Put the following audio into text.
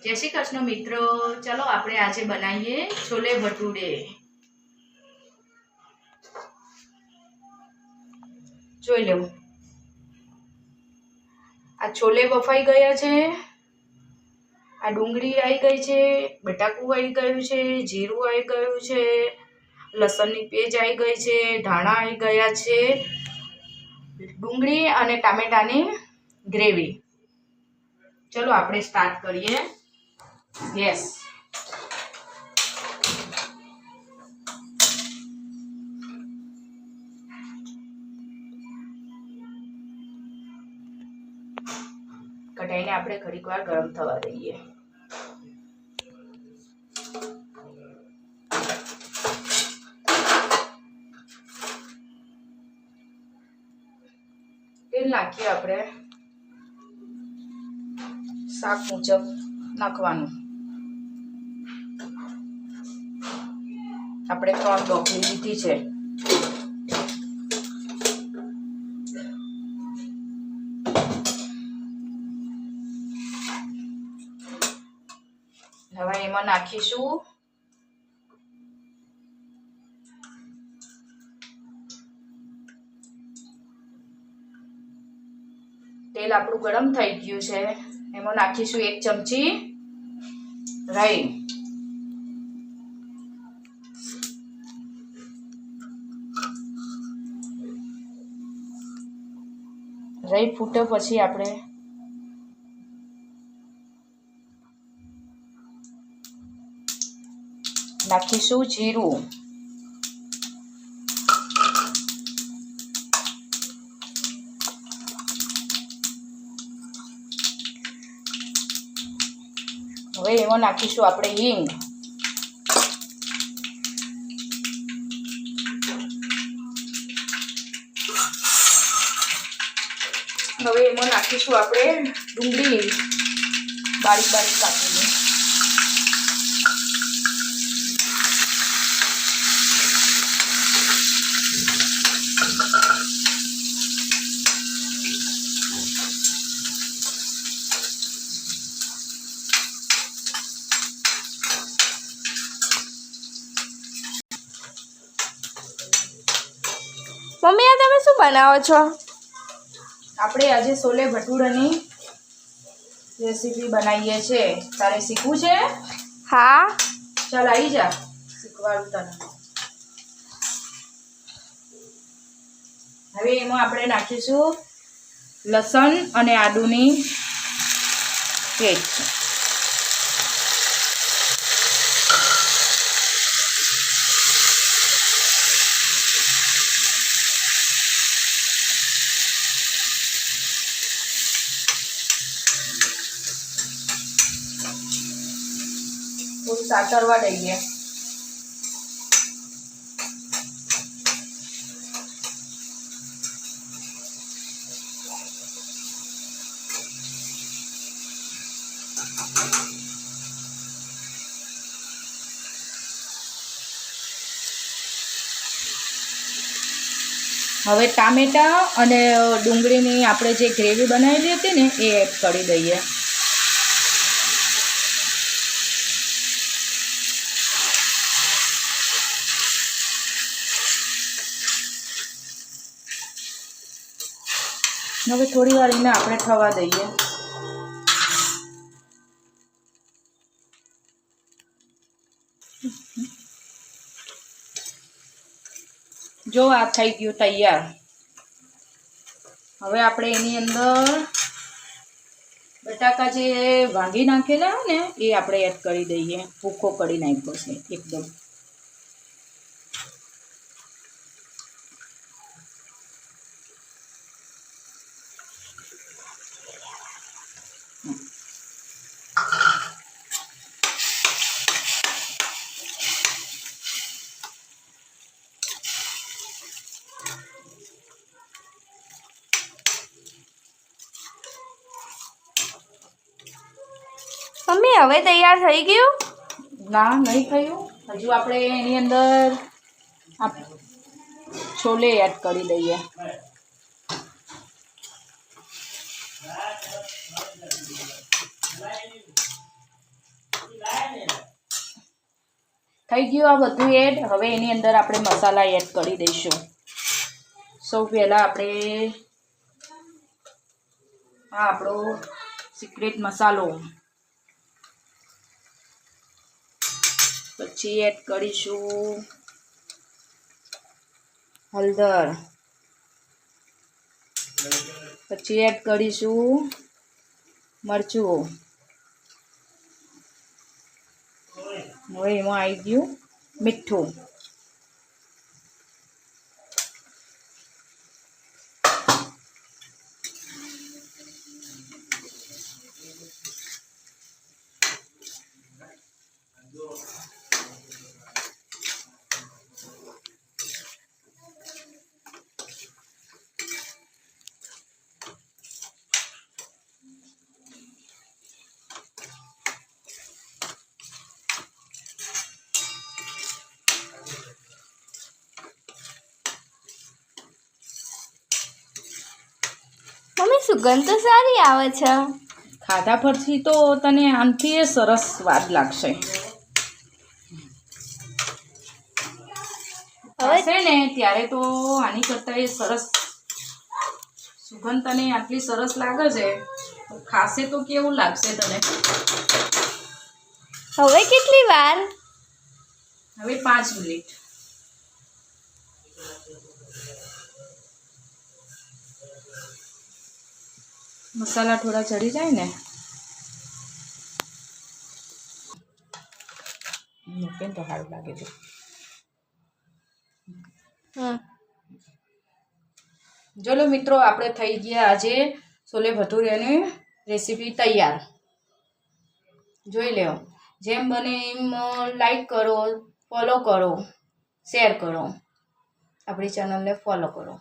जय श्री कृष्ण मित्रों, चलो આપણે આજે બનાવીએ છોલે ભટુરે। જોઈ લો, આ છોલે બફાઈ ગયા છે, આ ડુંગળી આવી ગઈ છે, બટાકું આવી ગયું છે, જીરું આવી ગયું છે, લસણની પેજ આવી ગઈ છે, ધાણા આવી ગયા છે, ડુંગળી અને ટામેટાની ગ્રેવી। ચલો આપણે સ્ટાર્ટ કરીએ। ગેસ કઢાઈને આપણે ઘડીક વાર ગરમ થવા દઈએ। તેલ નાખીએ આપણે શાક મુજબ નાખવાનું। આપણે 3 ડોકલી લીધી છે। હવે એમાં નાખીશું તેલ। આપણું ગરમ થઈ ગયું છે, એમાં નાખીશું 1 ચમચી રાઈ। રાઈ ફૂટે પછી આપણે નાખીશું જીરું। હવે એમાં નાખીશું આપણે હિંગ। હવે એમાં નાખીશું આપણે ડુંગળી બારીક બારીક કાપીને। મમ્મી, આ તમે શું બનાવો છો? આપણે આજે છોલે ભટુરાની રેસીપી બનાવીએ છે। તારે શીખવું છે? હા। ચાલ આવી જા, શીખવાડું તને। હવે એમાં આપણે નાખીશું લસણ અને આદુની પેસ્ટ। થોડું સાતરવા દઈએ। હવે ટામેટા અને ડુંગળીની આપણે જે ગ્રેવી બનાવેલી હતી ને એ એડ કરી દઈએ। હવે થોડી વાર એને આપણે થવા દઈએ। જો આ થઈ ગયું તૈયાર। હવે આપણે એની અંદર બટાકા જે ભાંગી નાખેલા હોય ને એ આપણે એડ કરી દઈએ। ભૂકો કરી નાખ્યો છે એકદમ। મમ્મી, હવે તૈયાર થઈ ગયું? ના, નહીં થયું। હજુ આપણે એની અંદર છોલે એડ કરી દઈએ। થઈ ગયું આ બધું એડ. હવે એની અંદર આપણે મસાલા એડ કરી દઈશું. સૌ પહેલાં આપણે આ આપણો સિક્રેટ મસાલો, પછી એડ કરીશું હળદર, પછી એડ કરીશું મરચું. હવે એમાં આવી ગયું મીઠું. મમ્મી સુગંધ તો સારી આવે છે. ખાધા પછી તો તને આનથી સરસ સ્વાદ લાગશે. હવે છે ને ત્યારે તો આની કરતાં એ સરસ સુગંધ તને આટલી સરસ લાગે છે, તો ખાશે તો કેવું લાગશે તને. હવે કેટલી વાર? હવે 5 મિનિટ. મસાલા થોડા ચડી જાય ને મૂકે તો સારું લાગે છે. ચલો મિત્રો, આપણે થઈ ગયા આજે છોલે ભટુરેની રેસીપી તૈયાર. જોઈ લો. જેમ બને એમ લાઈક કરો, ફોલો કરો, શેર કરો, આપણી ચેનલને ફોલો કરો.